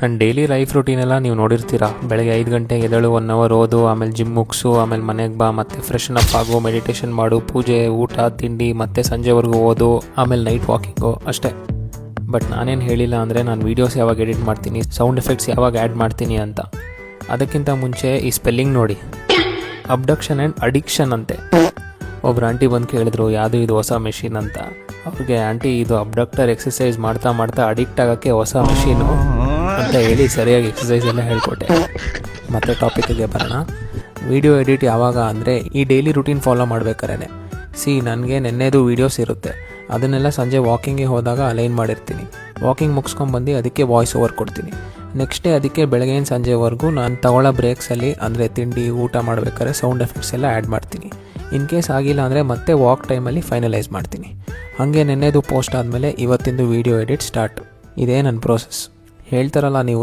ನನ್ನ daily life ರೂಟೀನೆಲ್ಲ ನೀವು ನೋಡಿರ್ತೀರ. ಬೆಳಗ್ಗೆ 5 ಗಂಟೆಗೆ ಎದ್ದೇಳು, 1 ಅವರ್ ಓದು, ಆಮೇಲೆ ಜಿಮ್ ಮುಗಿಸು, ಆಮೇಲೆ ಮನೆಗೆ ಬಾ, ಮತ್ತೆ ಫ್ರೆಶನ್ ಅಪ್ ಆಗು, ಮೆಡಿಟೇಷನ್ ಮಾಡು, ಪೂಜೆ, ಊಟ, ತಿಂಡಿ, ಮತ್ತೆ ಸಂಜೆವರೆಗೂ ಓದು, ಆಮೇಲೆ ನೈಟ್ ವಾಕಿಂಗು, ಅಷ್ಟೇ. ಬಟ್ ನಾನೇನು ಹೇಳಿಲ್ಲ ಅಂದರೆ ನಾನು ವೀಡಿಯೋಸ್ ಯಾವಾಗ ಎಡಿಟ್ ಮಾಡ್ತೀನಿ, ಸೌಂಡ್ ಎಫೆಕ್ಟ್ಸ್ ಯಾವಾಗ ಆ್ಯಡ್ ಮಾಡ್ತೀನಿ ಅಂತ. ಅದಕ್ಕಿಂತ ಮುಂಚೆ ಈ ಸ್ಪೆಲ್ಲಿಂಗ್ ನೋಡಿ, ಅಬ್ಡಕ್ಷನ್ ಆ್ಯಂಡ್ ಅಡಿಕ್ಷನ್ ಅಂತೆ. ಒಬ್ರು ಆಂಟಿ ಬಂದು ಕೇಳಿದ್ರು ಯಾವುದು ಇದು ಹೊಸ ಮೆಷಿನ್ ಅಂತ. ಅವ್ರಿಗೆ ಆಂಟಿ ಇದು ಅಬ್ಡಕ್ಟರ್ ಎಕ್ಸಸೈಸ್ ಮಾಡ್ತಾ ಮಾಡ್ತಾ ಅಡಿಕ್ಟ್ ಆಗೋಕ್ಕೆ ಹೊಸ ಮೆಷೀನು ಅಂತ ಹೇಳಿ ಸರಿಯಾಗಿ ಎಕ್ಸಸೈಸ್ ಎಲ್ಲ ಹೇಳ್ಕೊಟ್ಟೆ. ಮತ್ತು ಟಾಪಿಕ್ಗೆ ಬರೋಣ. ವೀಡಿಯೋ ಎಡಿಟ್ ಯಾವಾಗ ಅಂದರೆ ಈ ಡೈಲಿ ರೂಟೀನ್ ಫಾಲೋ ಮಾಡಬೇಕಾದ್ರೆ. ನನಗೆ ನೆನ್ನೆದು ವೀಡಿಯೋಸ್ ಇರುತ್ತೆ, ಅದನ್ನೆಲ್ಲ ಸಂಜೆ ವಾಕಿಂಗ್ಗೆ ಹೋದಾಗ ಅಲೈನ್ ಮಾಡಿರ್ತೀನಿ. ವಾಕಿಂಗ್ ಮುಗಿಸ್ಕೊಂಡ್ಬಂದು ಅದಕ್ಕೆ ವಾಯ್ಸ್ ಓವರ್ ಕೊಡ್ತೀನಿ. ನೆಕ್ಸ್ಟ್ ಡೇ ಅದಕ್ಕೆ ಬೆಳಗ್ಗೆಯಿಂದ ಸಂಜೆವರೆಗೂ ನಾನು ತಗೊಳ್ಳೋ ಬ್ರೇಕ್ಸಲ್ಲಿ ಅಂದರೆ ತಿಂಡಿ, ಊಟ ಮಾಡಬೇಕಾದ್ರೆ ಸೌಂಡ್ ಎಫೆಕ್ಟ್ಸ್ ಎಲ್ಲ ಆ್ಯಡ್ ಮಾಡ್ತೀನಿ. ಇನ್ ಕೇಸ್ ಆಗಿಲ್ಲ ಅಂದರೆ ಮತ್ತೆ ವಾಕ್ ಟೈಮಲ್ಲಿ ಫೈನಲೈಸ್ ಮಾಡ್ತೀನಿ. ಹಾಗೆ ನೆನ್ನೆದು ಪೋಸ್ಟ್ ಆದಮೇಲೆ ಇವತ್ತಿಂದು ವೀಡಿಯೋ ಎಡಿಟ್ ಸ್ಟಾರ್ಟ್. ಇದೇ ನನ್ನ ಪ್ರೋಸೆಸ್. ಹೇಳ್ತಾರಲ್ಲ ನೀವು